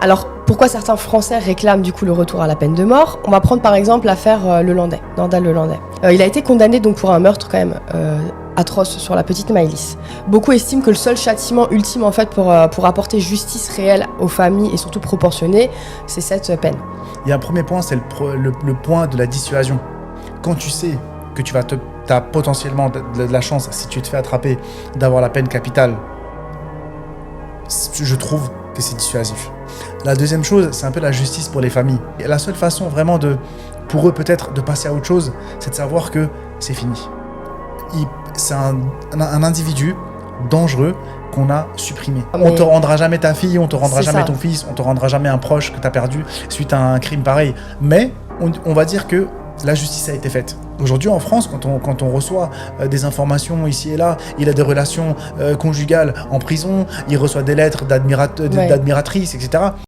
Alors, pourquoi certains Français réclament du coup le retour à la peine de mort? On va prendre par exemple l'affaire Lelandais, Nordal Lelandais. Il a été condamné donc pour un meurtre quand même atroce sur la petite Maëlys. Beaucoup estiment que le seul châtiment ultime en fait pour apporter justice réelle aux familles et surtout proportionnée, c'est cette peine. Il y a un premier point, c'est le point de la dissuasion. Quand tu sais que tu as potentiellement de la chance, si tu te fais attraper, d'avoir la peine capitale, je trouve que c'est dissuasif. La deuxième chose, c'est un peu la justice pour les familles. Et la seule façon vraiment pour eux peut-être de passer à autre chose, c'est de savoir que c'est fini. C'est un individu dangereux qu'on a supprimé. Mais... On te rendra jamais ta fille, on te rendra c'est jamais ça. ton fils, on te rendra jamais un proche que tu as perdu suite à un crime pareil. Mais on va dire que la justice a été faite. Aujourd'hui en France, quand on reçoit des informations ici et là, il a des relations conjugales en prison, il reçoit des lettres d'admiratrices, etc.